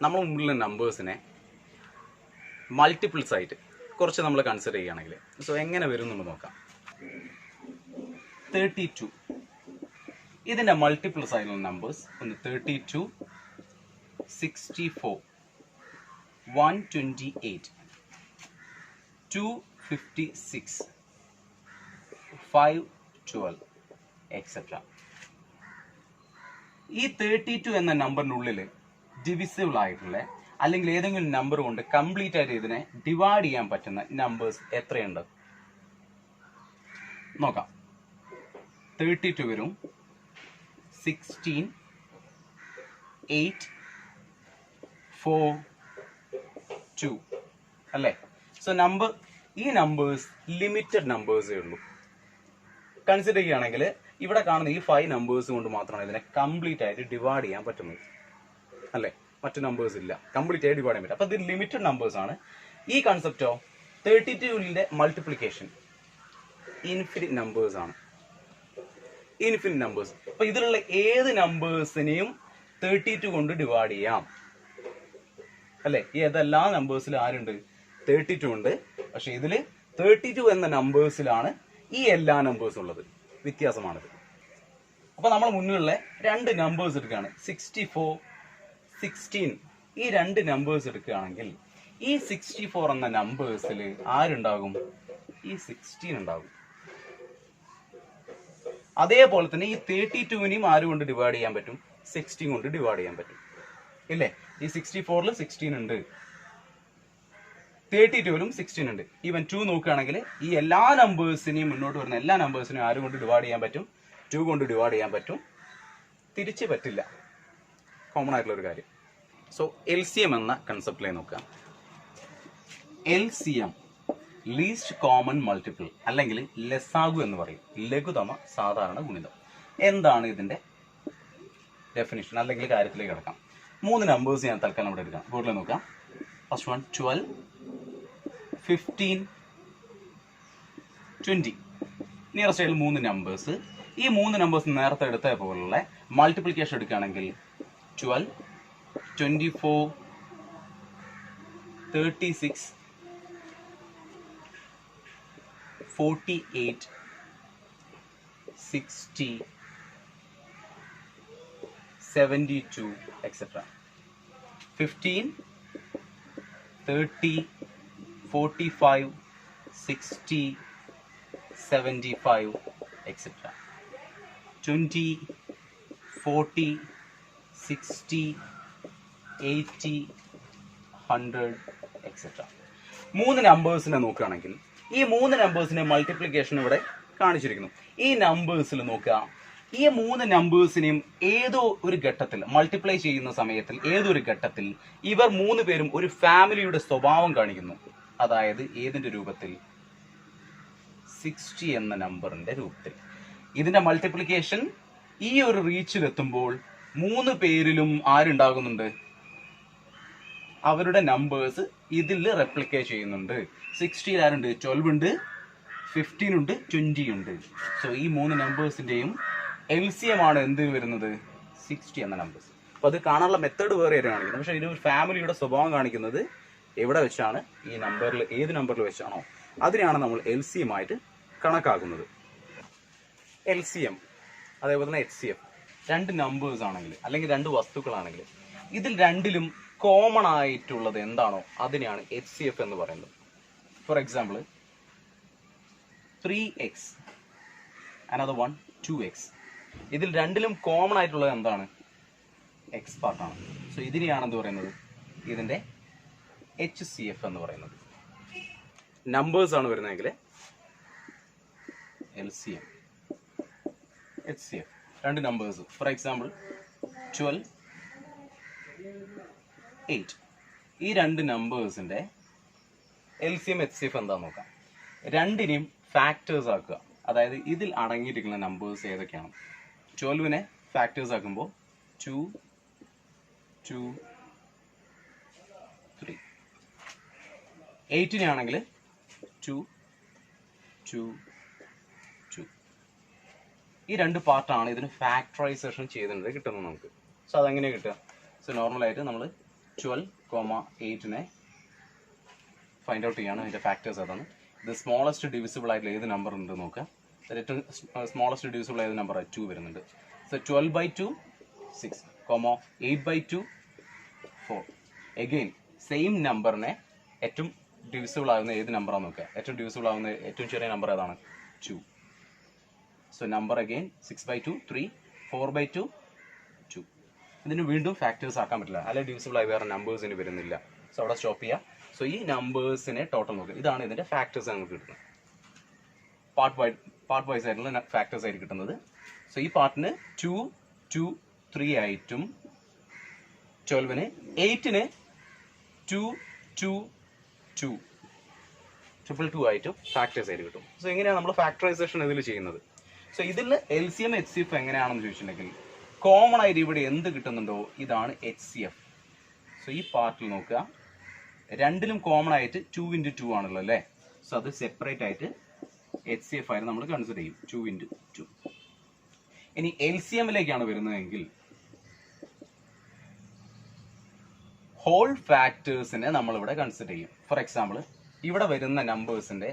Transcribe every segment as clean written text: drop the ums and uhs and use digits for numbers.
നമ്മൾ മുമ്പിലുള്ള നമ്പേഴ്സിനെ മൾട്ടിപ്പിൾസ് ആയിട്ട് കുറച്ച് നമ്മൾ കൺസിഡർ ചെയ്യുകയാണെങ്കിൽ സോ എങ്ങനെ വരും നമ്മൾ നോക്കാം. 32 ഇതിൻ്റെ മൾട്ടിപ്പിൾസ് ആയിട്ടുള്ള നമ്പേഴ്സ് ഒന്ന് 32, 64, 128, 256, 512 എക്സെട്ര. ഈ 32 എന്ന നമ്പറിനുള്ളിൽ ഡിവിസിബിൾ ആയിട്ടുള്ള അല്ലെങ്കിൽ ഏതെങ്കിലും നമ്പർ കൊണ്ട് കംപ്ലീറ്റ് ആയിട്ട് ഇതിനെ ഡിവൈഡ് ചെയ്യാൻ പറ്റുന്ന നമ്പേഴ്സ് എത്രയുണ്ട് നോക്കാം. 32 വരും, 16, 8, 4, 2 അല്ലേ. സോ ഈ നമ്പേഴ്സ് ലിമിറ്റഡ് നമ്പേഴ്സേ ഉള്ളൂ. കൺസിഡർ ചെയ്യുകയാണെങ്കിൽ ഇവിടെ കാണുന്ന ഈ 5 നമ്പേഴ്സ് കൊണ്ട് മാത്രമാണ് ഇതിനെ കംപ്ലീറ്റ് ആയിട്ട് ഡിവൈഡ് ചെയ്യാൻ പറ്റുന്നത് അല്ലേ. മറ്റു നമ്പേഴ്സ് ഇല്ല, കംപ്ലീറ്റ് ആയിട്ട് ഡിവൈഡ് ചെയ്യാൻ പറ്റും. അപ്പോൾ ഇത് ലിമിറ്റഡ് നമ്പേഴ്സ് ആണ്. ഈ കൺസെപ്റ്റോ 32ന്റെ മൾട്ടിപ്ലിക്കേഷൻ ഇൻഫിനിറ്റ് നമ്പേഴ്സ് ആണ്. Infinite numbers. അപ്പൊ ഇതിലുള്ള ഏത് നമ്പേഴ്സിനെയും 32 കൊണ്ട് ഡിവൈഡ് ചെയ്യാം അല്ലെ. ഈ ഏതെല്ലാ നമ്പേഴ്സിലും ആരുണ്ട്? 32 ഉണ്ട്. പക്ഷെ ഇതില് 32 എന്ന നമ്പേഴ്സിലാണ് ഈ എല്ലാ നമ്പേഴ്സും ഉള്ളത്. വ്യത്യാസമാണിത്. അപ്പൊ നമ്മൾ മുന്നിലുള്ള രണ്ട് നമ്പേഴ്സ് എടുക്കുകയാണ്, 64, 16. ഈ രണ്ട് നമ്പേഴ്സ് എടുക്കുകയാണെങ്കിൽ ഈ 64 എന്ന നമ്പേഴ്സിൽ ആരുണ്ടാകും? ഈ 16 ഉണ്ടാകും. അതേപോലെ തന്നെ ഈ 32നെയും ആര് കൊണ്ട് ഡിവൈഡ് ചെയ്യാൻ പറ്റും? 16 കൊണ്ട് ഡിവൈഡ് ചെയ്യാൻ പറ്റും ഇല്ലേ. ഈ 64ൽ 16 ഉണ്ട്, 32ലും 16 ഉണ്ട്. ഈവൻ 2 നോക്കുകയാണെങ്കിൽ ഈ എല്ലാ നമ്പേഴ്സിനെയും മുന്നോട്ട് വരുന്ന എല്ലാ നമ്പേഴ്സിനെയും ആര് കൊണ്ട് ഡിവൈഡ് ചെയ്യാൻ പറ്റും? 2 കൊണ്ട് ഡിവൈഡ് ചെയ്യാൻ പറ്റും. തിരിച്ച് പറ്റില്ല. കോമൺ ആയിട്ടുള്ള ഒരു കാര്യം. സോ LCM എന്ന കൺസെപ്റ്റിലേക്ക് നോക്കാം. LCM ലീസ്റ്റ് കോമൺ മൾട്ടിപ്പിൾ അല്ലെങ്കിൽ ലസാഗു എന്ന് പറയും. ലഘുതമ സാധാരണ ഗുണിതം. എന്താണ് ഇതിന്റെ ഡെഫിനിഷൻ അല്ലെങ്കിൽ കാര്യത്തിലേക്ക് കിടക്കാം. 3 നമ്പേഴ്സ് ഞാൻ തൽക്കാലം ഇവിടെ എടുക്കാം. ബോർഡിൽ നോക്കാം. First one 12, 15, 20. നിയറസ്റ്റ് ആയിട്ട് 3 നമ്പേഴ്സ്. ഈ 3 നമ്പേഴ്സ് നേരത്തെ എടുത്ത പോലുള്ള മൾട്ടിപ്ലിക്കേഷൻ എടുക്കുകയാണെങ്കിൽ 12, 24, 36, 48, 60, 72 etc. 15, 30, 45, 60, 75 etc. 20, 40, 60, 80, 100 etc. 3 നമ്പേഴ്സിനെ നോക്കുകയാണെങ്കിൽ ഈ 3 നമ്പേഴ്സിന്റെ മൾട്ടിപ്ലിക്കേഷൻ ഇവിടെ കാണിച്ചിരിക്കുന്നു. ഈ നമ്പേഴ്സിൽ നോക്കുക, ഈ 3 നമ്പേഴ്സിനെയും ഏതോ ഒരു ഘട്ടത്തിൽ മൾട്ടിപ്ലൈ ചെയ്യുന്ന സമയത്തിൽ ഏതൊരു ഘട്ടത്തിൽ ഇവർ 3 പേരും ഒരു ഫാമിലിയുടെ സ്വഭാവം കാണിക്കുന്നു. അതായത് ഏതിന്റെ രൂപത്തിൽ? 60 എന്ന നമ്പറിന്റെ രൂപത്തിൽ. ഇതിന്റെ മൾട്ടിപ്ലിക്കേഷൻ ഈ ഒരു റീച്ചിലെത്തുമ്പോൾ 3 പേരിലും ആരുണ്ടാകുന്നുണ്ട്? അവരുടെ നമ്പേഴ്സ് ഇതിൽ റെപ്ലിക്കേറ്റ് ചെയ്യുന്നുണ്ട്. 60 ആരുണ്ട്? 12 ഉണ്ട്, 15 ഉണ്ട്, 20 ഉണ്ട്. സോ ഈ 3 നമ്പേഴ്സിന്റെയും LCM ആണ് എന്ത് വരുന്നത്? 60 എന്ന നമ്പേഴ്സ്. അപ്പൊ അത് കാണാനുള്ള മെത്തേഡ് വേറെ കാണിക്കുന്നത്. പക്ഷെ ഇത് ഒരു ഫാമിലിയുടെ സ്വഭാവം കാണിക്കുന്നത് എവിടെ വെച്ചാണ്? ഈ നമ്പറിൽ ഏത് നമ്പറിൽ വെച്ചാണോ അതിനെയാണ് നമ്മൾ LCM ആയിട്ട് കണക്കാക്കുന്നത്. LCM അതേപോലെ തന്നെ HCF. 2 നമ്പേഴ്സ് ആണെങ്കിൽ അല്ലെങ്കിൽ 2 വസ്തുക്കളാണെങ്കിൽ ഇതിൽ രണ്ടിലും കോമൺ ആയിട്ടുള്ളത് എന്താണോ അതിനെയാണ് HCF എന്ന് പറയുന്നത്. For example 3x another one 2x. ഇതിൽ രണ്ടിലും കോമൺ ആയിട്ടുള്ളത് എന്താണ്? എക്സ് പാർട്ടാണ്. സോ ഇതിനെയാണ് എന്ത് പറയുന്നത്? ഇതിന്റെ HCF എന്ന് പറയുന്നത്. നമ്പേഴ്സ് ആണ് വരുന്നതെങ്കിൽ LCM, HCF. 2 numbers for example 12, 8. ഈ 2 നമ്പേഴ്സിന്റെ LCM HCF എന്താന്ന് നോക്കാം. രണ്ടിനെയും ഫാക്ടേഴ്സ് ആക്കുക. അതായത് ഇതിൽ അടങ്ങിയിരിക്കുന്ന നമ്പേഴ്സ് ഏതൊക്കെയാണ്? 12നെ ഫാക്ടേഴ്സ് ആക്കുമ്പോൾ 2, 2, 3. 8നെ ആണെങ്കിൽ 2, 2, 2. ഈ 2 പാർട്ടാണ് ഇതിന് ഫാക്ടറൈസേഷൻ ചെയ്തിട്ടുണ്ട് കിട്ടുന്നത് നമുക്ക്. സോ അതെങ്ങനെയാണ് കിട്ടുക? സോ നോർമലായിട്ട് നമ്മൾ 12,8നെ ഫൈൻഡ് ഔട്ട് ചെയ്യാണ്. അതിൻ്റെ ഫാക്ടേഴ്സ് അതാണ്. ഇത് സ്മോളസ്റ്റ് ഡിവിസിബിൾ ആയിട്ടുള്ള ഏത് നമ്പർ ഉണ്ട് നോക്കുക. ഏറ്റവും സ്മോളസ്റ്റ് ഡിവിസിബിൾ ഏത് നമ്പർ 2 വരുന്നുണ്ട്. സോ 12/2 6, 8/2 4. എഗെയിൻ സെയിം നമ്പറിനെ ഏറ്റവും ഡിവിസിബിൾ ആകുന്ന ഏത് നമ്പറാണ് നോക്കുക. ഏറ്റവും ഡിവിസിബിൾ ആകുന്ന ഏറ്റവും ചെറിയ നമ്പർ ഏതാണ്? 2. So number again 6/2 3, 4/2 2. ഇതിന് വീണ്ടും ഫാക്ടേഴ്സ് ആക്കാൻ പറ്റില്ല, അല്ലെങ്കിൽ ഡിവിസിബിൾ ആയി വേറെ നമ്പേഴ്സിന് വരുന്നില്ല. സോ അവിടെ സ്റ്റോപ്പ് ചെയ്യുക. സോ ഈ നമ്പേഴ്സിനെ ടോട്ടൽ നോക്കുക. ഇതാണ് ഇതിൻ്റെ ഫാക്ടേഴ്സ് നമുക്ക് കിട്ടുന്നത്. പാർട്ട് വൈസ് ആയിട്ടുള്ള ഫാക്ടേഴ്സ് ആയിട്ട് കിട്ടുന്നത്. സോ ഈ പാർട്ടിന് 2 2 3 ആയിട്ടും 12ന് 8ന് 2 2 2 2 ആയിട്ടും ഫാക്ടേഴ്സ് ആയിട്ട് കിട്ടും. സോ എങ്ങനെയാണ് നമ്മൾ ഫാക്ടറൈസേഷൻ ഇതിൽ ചെയ്യുന്നത്? സോ ഇതിൽ LCM HCF എങ്ങനെയാണെന്ന് ചോദിച്ചിട്ടുണ്ടെങ്കിൽ കോമൺ ആയിട്ട് ഇവിടെ എന്ത് കിട്ടുന്നുണ്ടോ ഇതാണ് HCF. സോ ഈ പാർട്ടിൽ നോക്കുക, രണ്ടിലും കോമൺ ആയിട്ട് 2 × 2 ആണല്ലോ അല്ലേ. സോ അത് സെപ്പറേറ്റ് ആയിട്ട് HCF ആയിട്ട് നമ്മൾ കൺസിഡർ ചെയ്യും, 2 × 2. ഇനി LCMലേക്കാണ് വരുന്നതെങ്കിൽ ഹോൾ ഫാക്ടേഴ്സിനെ നമ്മളിവിടെ കൺസിഡർ ചെയ്യും. ഫോർ എക്സാമ്പിൾ ഇവിടെ വരുന്ന നമ്പേഴ്സിന്റെ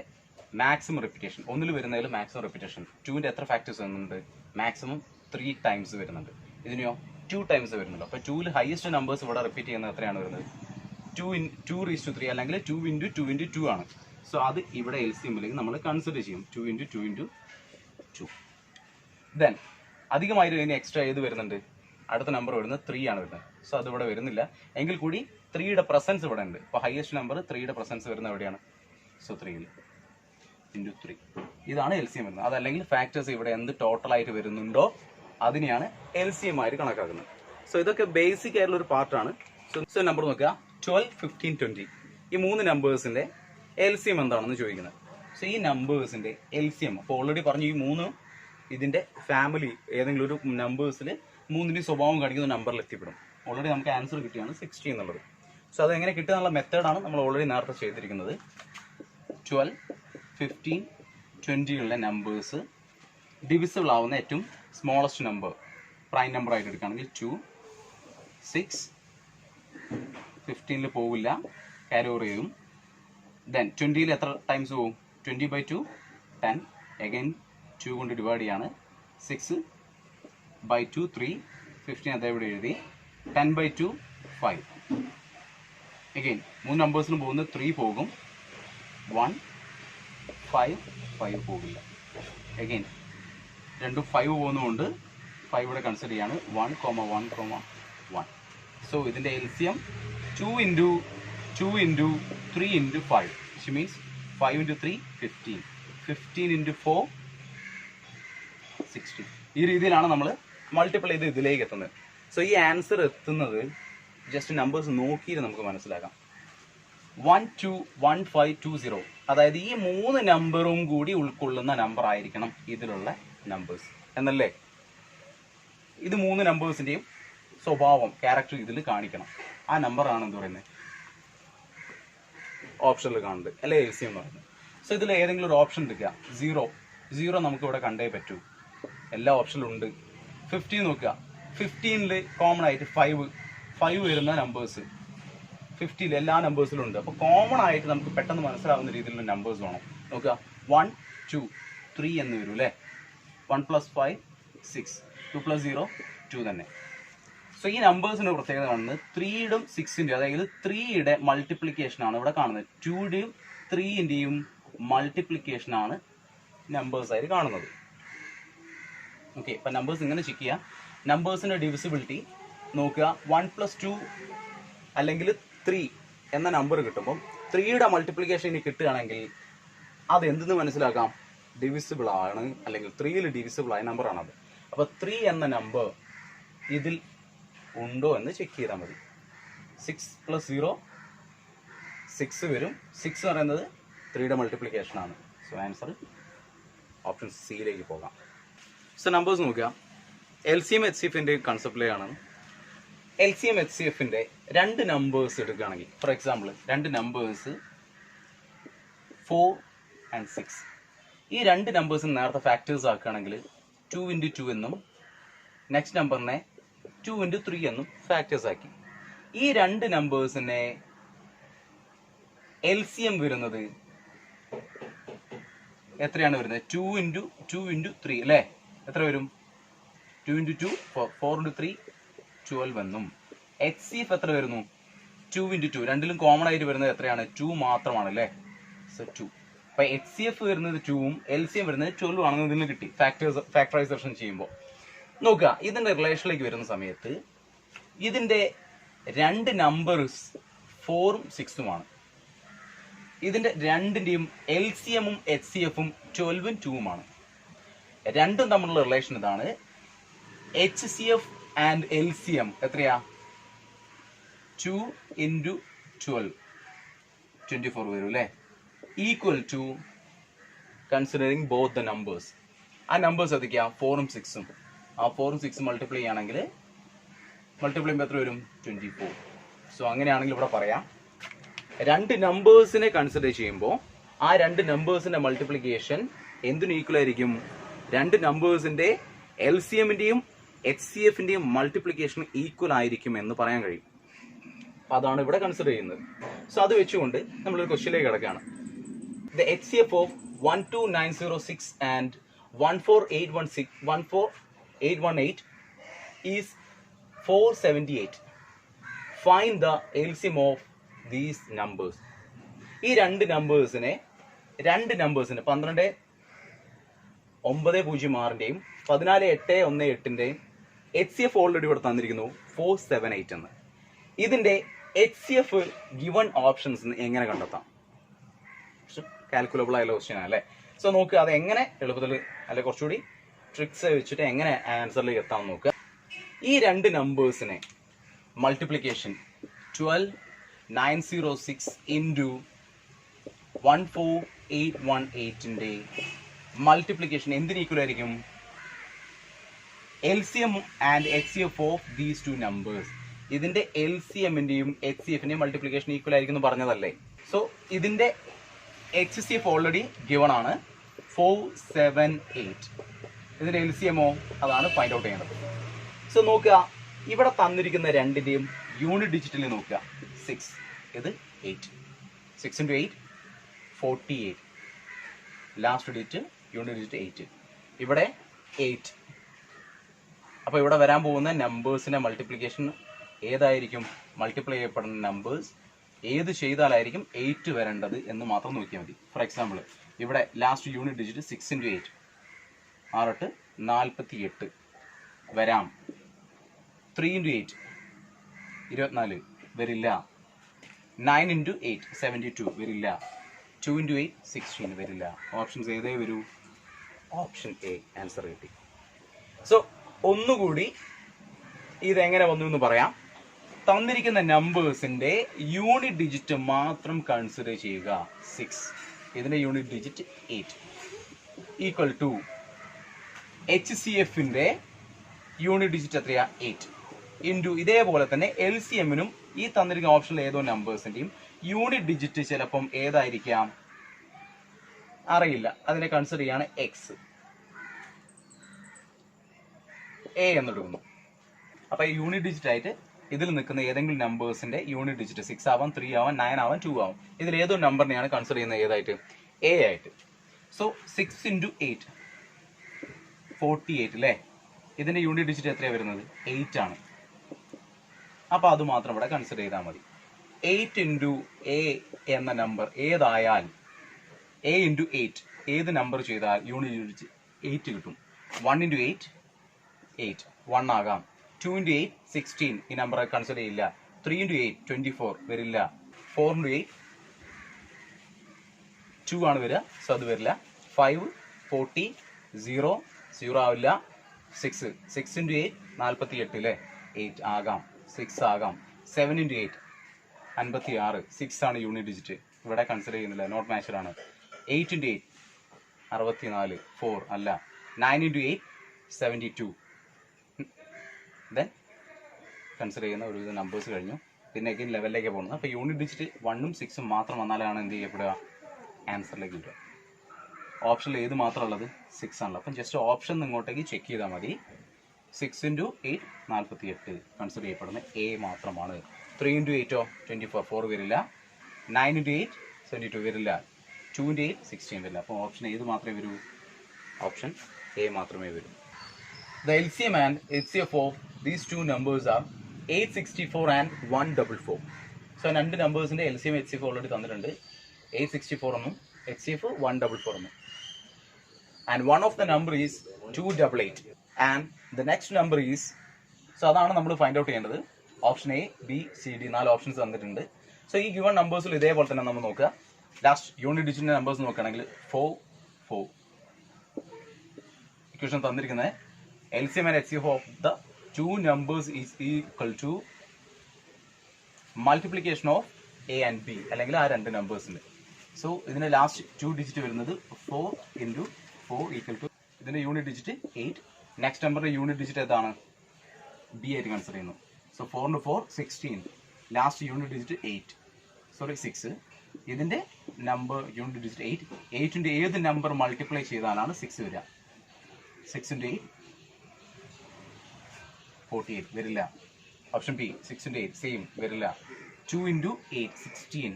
മാക്സിമം റിപ്പീറ്റേഷൻ, ഒന്നിൽ വരുന്നതിൽ മാക്സിമം റിപ്പീറ്റേഷൻ 2ന്റെ എത്ര ഫാക്ടേഴ്സ് വരുന്നുണ്ട്? മാക്സിമം 3 ടൈംസ് വരുന്നുണ്ട്. ഇതിനെയോ 2 ടൈംസ് വരുന്നുണ്ട്. അപ്പോൾ 2ൽ ഹയസ്റ്റ് നമ്പേഴ്സ് ഇവിടെ റിപ്പീറ്റ് ചെയ്യുന്നത് എത്രയാണ് വരുന്നത്? 2/3 അല്ലെങ്കിൽ 2 × 2 × 2 ആണ്. സോ അത് ഇവിടെ LCMലേക്ക് നമ്മൾ കൺസിഡർ ചെയ്യും, 2 × 2 × 2. ദെൻ അധികമായിട്ട് ഇനി എക്സ്ട്രാ ഏത് വരുന്നുണ്ട്? അടുത്ത നമ്പർ വരുന്നത് 3 ആണ് വരുന്നത്. സോ അത് ഇവിടെ വരുന്നില്ല. എങ്കിൽ കൂടി 3യുടെ പ്രസൻസ് ഇവിടെ ഉണ്ട്. അപ്പോൾ ഹയസ്റ്റ് നമ്പർ 3യുടെ പ്രസൻസ് വരുന്നത് എവിടെയാണ്? സോ 3 × 3. ഇതാണ് LCM വരുന്നത്. അതല്ലെങ്കിൽ ഫാക്ടേഴ്സ് ഇവിടെ എന്ത് ടോട്ടലായിട്ട് വരുന്നുണ്ടോ അതിനെയാണ് LCM ആയിട്ട് കണക്കാക്കുന്നത്. സോ ഇതൊക്കെ ബേസിക് ആയിട്ടുള്ള ഒരു പാർട്ടാണ്. സോ നമ്പർ നോക്കുക, 12 15 20. ഈ 3 നമ്പേഴ്സിന്റെ LCM എന്താണെന്ന് ചോദിക്കുന്നത്. സോ ഈ നമ്പേഴ്സിന്റെ LCM അപ്പോൾ ഓൾറെഡി പറഞ്ഞു, ഈ 3 ഇതിന്റെ ഫാമിലി ഏതെങ്കിലും ഒരു നമ്പേഴ്സിൽ 3ന്റെ സ്വഭാവം കാണിക്കുന്ന നമ്പറിൽ എത്തിപ്പെടും. ഓൾറെഡി നമുക്ക് ആൻസർ കിട്ടിയാണ് 60 എന്നുള്ളത്. സോ അതെങ്ങനെ കിട്ടുക എന്നുള്ള മെത്തേഡാണ് നമ്മൾ ഓൾറെഡി നേരത്തെ ചെയ്തിരിക്കുന്നത്. 12 15 20 നമ്പേഴ്സ് ഡിവിസിബിൾ ആവുന്ന ഏറ്റവും സ്മോളസ്റ്റ് നമ്പർ പ്രൈം നമ്പർ ആയിട്ട് എടുക്കുകയാണെങ്കിൽ 2 6 15 പോവില്ല, ക്യാരി ഓവർ ചെയ്യും. ദെൻ 20 എത്ര ടൈംസ് പോകും? 20/2 10, അഗൈൻ 2 കൊണ്ട് ഡിവൈഡ് ചെയ്യാണ്. 6/2 3, 15 അതേവിടെ എഴുതി. 10/2 5. അഗൈൻ 3 നമ്പേഴ്സിന് പോകുന്നത് 3 പോകും, 1 5 5 പോകില്ല. അഗൈൻ രണ്ടും 5 പോകുന്നതുകൊണ്ട് 5 ഇവിടെ കൺസിഡർ ചെയ്യാണ്, 1 1 1. സോ ഇതിൻ്റെ LCM 2 × 2 × 3 × 5, which means 5 × 3 15, 15 × 4 60. ഈ രീതിയിലാണ് നമ്മൾ മൾട്ടിപ്ലൈ ചെയ്ത് ഇതിലേക്ക് എത്തുന്നത്. സോ ഈ ആൻസർ എത്തുന്നത് ജസ്റ്റ് നമ്പേഴ്സ് നോക്കിയിട്ട് നമുക്ക് മനസ്സിലാക്കാം. 1 2 1 5 2 0, അതായത് ഈ 3 നമ്പറും കൂടി ഉൾക്കൊള്ളുന്ന നമ്പർ ആയിരിക്കണം ഇതിലുള്ള നമ്പേഴ്സ് എന്നല്ലേ. ഇത് 3 നമ്പേഴ്സിന്റെയും സ്വഭാവം ക്യാരക്ടർ ഇതിൽ കാണിക്കണം. ആ നമ്പറാണ് എന്ത് പറയുന്നത്? ഓപ്ഷനിൽ കാണുന്നത് അല്ലെ LCM എന്ന് പറയുന്നത്. സോ ഇതിൽ ഏതെങ്കിലും ഒരു ഓപ്ഷൻ എടുക്കുക. 0 നമുക്ക് ഇവിടെ കണ്ടേ പറ്റൂ, എല്ലാ ഓപ്ഷനിലും ഉണ്ട്. 15 നോക്കുക, 15ൽ കോമൺ ആയിട്ട് 5 വരുന്ന നമ്പേഴ്സ് 50ൽ എല്ലാ നമ്പേഴ്സിലും ഉണ്ട്. അപ്പോൾ കോമൺ ആയിട്ട് നമുക്ക് പെട്ടെന്ന് മനസ്സിലാവുന്ന രീതിയിലുള്ള നമ്പേഴ്സ് വേണം. നോക്കുക, 1 2 3 എന്ന് വരും അല്ലേ. 1 + 5 6, 2 + 0 2 തന്നെ. സോ ഈ നമ്പേഴ്സിന്റെ പ്രത്യേകത കാണുന്നത് 3യുടെയും 6ന്റെ, അതായത് 3യുടെ മൾട്ടിപ്ലിക്കേഷൻ ആണ് ഇവിടെ കാണുന്നത്. 2യുടെയും 3ന്റെയും മൾട്ടിപ്ലിക്കേഷൻ ആണ് നമ്പേഴ്സ് ആയിട്ട് കാണുന്നത്. ഓക്കെ, ഇപ്പം നമ്പേഴ്സ് ഇങ്ങനെ ചെക്ക് ചെയ്യുക. നമ്പേഴ്സിന്റെ ഡിവിസിബിലിറ്റി നോക്കുക. 1 + 2 അല്ലെങ്കിൽ 3 എന്ന നമ്പർ കിട്ടുമ്പോൾ 3യുടെ മൾട്ടിപ്ലിക്കേഷൻ ഇനി കിട്ടുകയാണെങ്കിൽ അത് എന്തെന്ന് മനസ്സിലാക്കാം? ഡിവിസിബിൾ ആണ്, അല്ലെങ്കിൽ 3യിൽ ഡിവിസിബിൾ ആയ നമ്പർ ആണത്. അപ്പോൾ 3 എന്ന നമ്പർ ഇതിൽ ഉണ്ടോ എന്ന് ചെക്ക് ചെയ്താൽ മതി. 6 + 0 6 വരും. 6 എന്ന് പറയുന്നത് 3യുടെ മൾട്ടിപ്ലിക്കേഷൻ ആണ്. സോ ആൻസർ ഓപ്ഷൻ സിയിലേക്ക് പോകാം. സോ നമ്പേഴ്സ് നോക്കുക. LCM HCFന്റെ കൺസെപ്റ്റിലാണ്. LCM HCFന്റെ 2 നമ്പേഴ്സ് എടുക്കുകയാണെങ്കിൽ, ഫോർ എക്സാമ്പിൾ 2 നമ്പേഴ്സ് 4 and 6, ഈ 2 നമ്പേഴ്സ് നേരത്തെ ഫാക്ടേഴ്സ് ആക്കുകയാണെങ്കിൽ 2 × 2 എന്നും നെക്സ്റ്റ് നമ്പറിനെ 2 × 3 എന്നും ഫാക്ടേഴ്സ് ആക്കി. ഈ രണ്ട് നമ്പേഴ്സിനെ LCM വരുന്നത് എത്രയാണ് വരുന്നത്? 2 into 3 അല്ലേ? എത്ര വരും? 2 into 2 4 into 3 12 എന്നും. HCF എത്ര വരുന്നു? 2 into 2. രണ്ടിലും കോമൺ ആയിട്ട് വരുന്നത് എത്രയാണ്? 2 മാത്രമാണ് അല്ലേ? സോ 2. അപ്പൊ HCF വരുന്നത് 2ഉം LCM വരുന്നത് 12 ആണെന്ന് ഇതിന് കിട്ടി ഫാക്ടറൈസേഷൻ ചെയ്യുമ്പോൾ. നോക്കുക, ഇതിന്റെ റിലേഷനിലേക്ക് വരുന്ന സമയത്ത് ഇതിന്റെ രണ്ട് നമ്പേഴ്സ് 4ഉം 6ഉമാണ്. ഇതിന്റെ രണ്ടിന്റെയും LCMഉം HCFഉം 12ഉം 2ഉമാണ്. രണ്ടും തമ്മിലുള്ള റിലേഷൻ ഇതാണ്. HCF ആൻഡ് LCM എത്രയാ? 2 into 12 24 വരും അല്ലേ? Equal to considering both the numbers. ആ നമ്പേഴ്സ് ഏതൊക്കെയാ? 4ഉം 6ഉം. ആ 4ഉം 6ഉം മൾട്ടിപ്ലൈ ചെയ്യുകയാണെങ്കിൽ എത്ര വരും? 24. സോ അങ്ങനെയാണെങ്കിൽ ഇവിടെ പറയാം, രണ്ട് നമ്പേഴ്സിനെ കൺസിഡർ ചെയ്യുമ്പോൾ ആ രണ്ട് നമ്പേഴ്സിന്റെ മൾട്ടിപ്ലിക്കേഷൻ എന്തിനു ഈക്വൽ ആയിരിക്കും? രണ്ട് നമ്പേഴ്സിന്റെ LCMന്റെയും HCFന്റെയും മൾട്ടിപ്ലിക്കേഷൻ ഈക്വൽ ആയിരിക്കും എന്ന് പറയാൻ കഴിയും. അപ്പൊ അതാണ് ഇവിടെ കൺസിഡർ ചെയ്യുന്നത്. സോ അത് വെച്ചുകൊണ്ട് നമ്മളൊരു ക്വസ്റ്റ്യനിലേക്ക് കിടക്കുകയാണ്. The HCF of 12906 and 14818 is 478. Find the LCM of these numbers. ഈ രണ്ട് നമ്പേഴ്സിനെ 12,906ന്റെയും 14,818ന്റെയും HCF ഓൾറെഡി ഇവിടെ തന്നിരിക്കുന്നു 478 എന്ന്. ഇതിന്റെ HCF ഗിവൺ ഓപ്ഷൻസ് എങ്ങനെ കണ്ടെത്താം? കാൽക്കുലബിൾ ആയുള്ള ക്വസ്റ്റ്യൻ അല്ലേ? സോ നോക്കുക, അത് എങ്ങനെ എളുപ്പത്തിൽ അല്ലെ കുറച്ചുകൂടി ട്രിക്സ് വെച്ചിട്ട് എങ്ങനെ ആൻസറിലേക്ക് എത്താൻ നോക്കുക. ഈ രണ്ട് നമ്പേഴ്സിനെ മൾട്ടിപ്ലിക്കേഷൻ 12,906 into 14818ന്റെ മൾട്ടിപ്ലിക്കേഷൻ എന്തിന് ഈക്വൽ ആയിരിക്കും? LCM and HCF of these two numbers. ഇതിന്റെ LCMന്റെയും HCFന്റെയും മൾട്ടിപ്ലിക്കേഷൻ ഈക്വൽ ആയിരിക്കും എന്ന് പറഞ്ഞതല്ലേ? സോ ഇതിന്റെ HCF ഓൾറെഡി ഗിവൺ ആണ് 478. ഇതിന്റെ LCMO അതാണ് ഫൈൻഡ് ഔട്ട് ചെയ്യേണ്ടത്. സോ നോക്കുക, ഇവിടെ തന്നിരിക്കുന്ന രണ്ടിന്റെയും യൂണിറ്റ് ഡിജിറ്റിൽ നോക്കുക. 6, ഇത് 8. 6 into 8 48. Last digit unit digit 8. ഇവിടെ 8. അപ്പോൾ ഇവിടെ വരാൻ പോകുന്ന നമ്പേഴ്സിന്റെ മൾട്ടിപ്ലിക്കേഷൻ ഏതായിരിക്കും? മൾട്ടിപ്ലൈ ചെയ്യപ്പെടുന്ന നമ്പേഴ്സ് ഏത് ചെയ്താലായിരിക്കും 8 വരേണ്ടത് എന്ന് മാത്രം നോക്കിയാൽ മതി. ഫോർ എക്സാമ്പിൾ, ഇവിടെ ലാസ്റ്റ് യൂണിറ്റ് ഡിജിറ്റ് 6 into 8 6 48 വരാം. 3 into 8 24 വരില്ല. 9 into 8 72 വരില്ല. 2 into 8 16 വരില്ല. ഓപ്ഷൻസ് ഏതേ വരൂ? ഓപ്ഷൻ എ ആൻസർ കിട്ടി. സോ ഒന്നുകൂടി ഇതെങ്ങനെ വന്നു എന്ന് പറയാം. തന്നിരിക്കുന്ന നമ്പേഴ്സിന്റെ യൂണിറ്റ് ഡിജിറ്റ് മാത്രം കൺസിഡർ ചെയ്യുക. 6, ഇതിന്റെ യൂണിറ്റ് ഡിജിറ്റ് 8 ഈക്വൽ ടു HCFന്റെ യൂണിറ്റ് ഡിജിറ്റ് എത്രയാ? 8 ഇൻറ്റു ഇതേപോലെ തന്നെ LCMനും ഈ തന്നിരിക്കുന്ന ഓപ്ഷനിൽ ഏതോ നമ്പേഴ്സിന്റെയും യൂണിറ്റ് ഡിജിറ്റ് ചിലപ്പം ഏതായിരിക്കാം അറിയില്ല, അതിനെ കൺസിഡർ ചെയ്യാണ് X, A എന്നെടുക്കുന്നു. അപ്പൊ യൂണിറ്റ് ഡിജിറ്റ് ആയിട്ട് ഇതിൽ നിൽക്കുന്ന ഏതെങ്കിലും നമ്പേഴ്സിന്റെ യൂണിറ്റ് ഡിജിറ്റ് 6 ആവാം, 3 ആവാം, 9 ആവാം, 2 ആവാം. ഇതിൽ ഏതോ നമ്പറിനെയാണ് കൺസിഡർ ചെയ്യുന്നത് ഏതായിട്ട്? A ആയിട്ട്. സോ 6 into 8 48 അല്ലേ? ഇതിന്റെ യൂണിറ്റ് ഡിജിറ്റ് എത്രയാണ് വരുന്നത്? 8 ആണ്. അപ്പൊ അത് മാത്രം ഇവിടെ കൺസിഡർ ചെയ്താൽ മതി. 8 into A എന്ന നമ്പർ ഏതായാൽ A into 8 ഏത് നമ്പർ ചെയ്താൽ യൂണിറ്റ് ഡിജിറ്റ് 8 കിട്ടും. 1 into 8 8 1 ആകാം. 2 into 8 16 ഈ നമ്പർ കൺസിഡർ ചെയ്യില്ല. 3 into 8 24 വരില്ല. 4 into 8 2 ആണ് വരിക, സോ അത് വരില്ല. 5 40 0 0 ആവില്ല. 6 into 8 48 അല്ലേ? 8 ആകാം, 6 ആകാം. 7 into 8 56 6 ആണ് യൂണിറ്റ് ഡിജിറ്റ്, ഇവിടെ കൺസിഡർ ചെയ്യുന്നില്ല, നോട്ട് മാച്ച്ഡ് ആണ്. 8 into 8 64 4 അല്ല. 9 into 8 72. ദെൻ കൺസിഡർ ചെയ്യുന്ന ഒരുവിധ നമ്പേഴ്സ് കഴിഞ്ഞു. പിന്നെ അഗൈൻ ലെവലിലേക്ക് പോകുന്നത്. അപ്പോൾ യൂണിറ്റ് ഡിജിറ്റ് 1ഉം 6ഉം മാത്രം വന്നാലാണ് എന്ത് ചെയ്യപ്പെടുക? ആൻസറിലേക്ക് വരിക. ഓപ്ഷനിൽ ഏത് മാത്രം ഉള്ളത്? 6 ആണല്ലോ. അപ്പം ജസ്റ്റ് ഓപ്ഷൻ ഇങ്ങോട്ടേക്ക് ചെക്ക് ചെയ്താൽ മതി. 6 into 8 48 കൺസിഡർ ചെയ്യപ്പെടുന്ന A മാത്രമാണ്. 3 into 8 24, 4 വരില്ല. 9 into 8 72 വരില്ല. 2 into 8 16 വരില്ല. അപ്പോൾ ഓപ്ഷൻ ഏത് മാത്രമേ വരൂ? ഓപ്ഷൻ എ മാത്രമേ വരൂ. The LCM and HCF of these two numbers are 864 and 144. So രണ്ട് നമ്പേഴ്സിൻ്റെ LCM HCF ഓൾറെഡി തന്നിട്ടുണ്ട്. 864 എന്നും HCF 144 എന്നും. And one of the number is 288 and the next number is, so അതാണ് നമ്മൾ ഫൈൻഡ് ഔട്ട് ചെയ്യേണ്ടത്. Option A, B, C, D 4 options തന്നിട്ടുണ്ട്. So ഈ given നമ്പേഴ്സിൽ ഇതേപോലെ തന്നെ നമ്മൾ നോക്കുക. ലാസ്റ്റ് യൂണിറ്റ് ഡിജിറ്റിന്റെ നമ്പേഴ്സ് നോക്കുകയാണെങ്കിൽ 4 4 ഇക്വേഷൻ തന്നിരിക്കുന്നത് LCM and HCF of the two numbers is equal to multiplication of A and B, അല്ലെങ്കിൽ ആ രണ്ട് നമ്പേഴ്സിന്റെ. സോ ഇതിന്റെ ലാസ്റ്റ് 2 ഡിജിറ്റ് വരുന്നത് 4 into 4 equal to, ഇതിന്റെ യൂണിറ്റ് ഡിജിറ്റ് 8. നെക്സ്റ്റ് നമ്പറിന്റെ യൂണിറ്റ് ഡിജിറ്റ് ഏതാണ്? ബി ആയിട്ട് കൺസിഡർ ചെയ്യുന്നു. So 4 into 4 16, last unit digit 6. ഇതിന്റെ നമ്പർ യൂണിറ്റ് ഡിജിറ്റ് 8. 8 into ഏത് നമ്പർ മൾട്ടിപ്ലൈ ചെയ്താലാണ് 6 വരിക? 6 into 8 48 വരില്ല. ഓപ്ഷൻ ബി 6 into 8 സെയിം വരില്ല. 2 into 8 16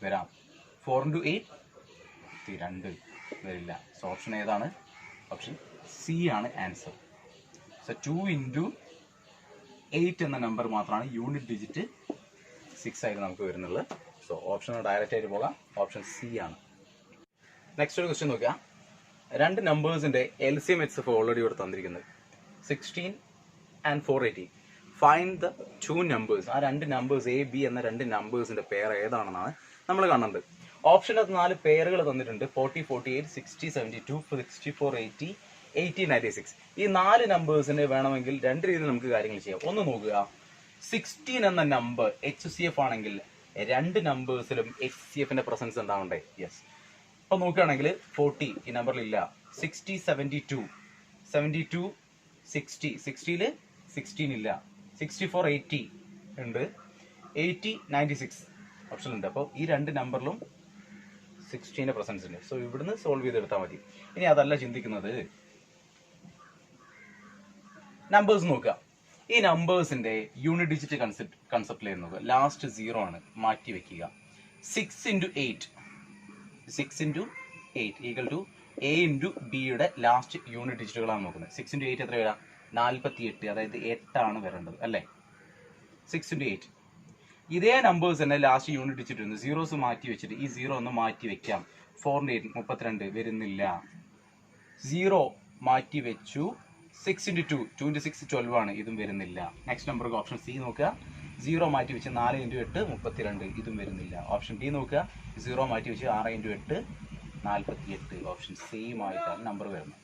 വരാം. 4 into 8 2 വരില്ല. സോ ഓപ്ഷൻ ഏതാണ്? ഓപ്ഷൻ സി ആണ് ആൻസർ. സോ 2 into 8 എന്ന നമ്പർ മാത്രമാണ് യൂണിറ്റ് ഡിജിറ്റ് 6 ആയിട്ട് നമുക്ക് വരുന്നുള്ളത്. സോ ഓപ്ഷൻ ഡയറക്റ്റ് ആയിട്ട് പോകാം. ഓപ്ഷൻ സി ആണ്. നെക്സ്റ്റ് ഒരു ക്വസ്റ്റ്യൻ നോക്കുക. രണ്ട് നമ്പേഴ്സിന്റെ LCM HCF ഓൾറെഡി ഇവിടെ തന്നിരിക്കുന്നത് 16 and 480. Find the two numbers. ആ രണ്ട് നമ്പേഴ്സ് എ ബി എന്ന രണ്ട് നമ്പേഴ്സിന്റെ പേർ ഏതാണെന്നാണ് നമ്മൾ കാണേണ്ടത്. ഓപ്ഷനകത്ത് 4 പേരുകൾ തന്നിട്ടുണ്ട്. 40 48 60 72 64 80 80 96. ഈ 4 നമ്പേഴ്സിനെ വേണമെങ്കിൽ രണ്ട് രീതിയിൽ നമുക്ക് കാര്യങ്ങൾ ചെയ്യാം. ഒന്ന് നോക്കുക, 16 എന്ന നമ്പർ HCF ആണെങ്കിൽ രണ്ട് നമ്പേഴ്സിലും HCFന്റെ പ്രസൻസ് ഉണ്ടാവണ്ടേ? യെസ്. അപ്പൊ നോക്കുകയാണെങ്കിൽ 40 ഈ നമ്പറിൽ ഇല്ല. 60 72 72 60 60ല് 16 ഇല്ല. 64 80 ഉണ്ട്. 80 96 ഓപ്ഷൻ ഉണ്ട്. അപ്പോൾ ഈ രണ്ട് നമ്പറിലും 16ന്റെ പ്രസൻസ് ഉണ്ട്. സോ ഇവിടുന്ന് സോൾവ് ചെയ്തെടുത്താൽ മതി. ഇനി അതല്ല ചിന്തിക്കുന്നത്, നമ്പേഴ്സ് നോക്കുക. ഈ നമ്പേഴ്സിന്റെ യൂണിറ്റ് ഡിജിറ്റ് കൺസെപ്റ്റിലേക്ക് നോക്കുക. ലാസ്റ്റ് 0 ആണ്, മാറ്റി വെക്കുക. 6 into 8 equal to A into B യുടെ ലാസ്റ്റ് യൂണിറ്റ് ഡിജിറ്റുകളാണ് നോക്കുന്നത്. 6 into 8 എത്ര വരാം? 48. അതായത് 8 ആണ് വരേണ്ടത് അല്ലേ? 6 into 8. ഇതേ നമ്പേഴ്സ് തന്നെ ലാസ്റ്റ് യൂണിറ്റ് ഡിജിറ്റ് വരുന്നു. സീറോസ് മാറ്റി വെച്ചിട്ട് ഈ 0 ഒന്ന് മാറ്റി വെക്കാം. 4 into 8 32 വരുന്നില്ല. 0 മാറ്റി വെച്ചു. 6 into 2 2 into 6 12 ആണ്, ഇതും വരുന്നില്ല. നെക്സ്റ്റ് നമ്പർക്ക് ഓപ്ഷൻ സി നോക്കുക. 0 മാറ്റി വെച്ച് 4 into 8 32, ഇതും വരുന്നില്ല. ഓപ്ഷൻ ഡി നോക്കുക. 0 മാറ്റി വെച്ച് 6 into 8 48. ഓപ്ഷൻ സെയിം ആയിട്ടാണ് നമ്പർ വരുന്നത്.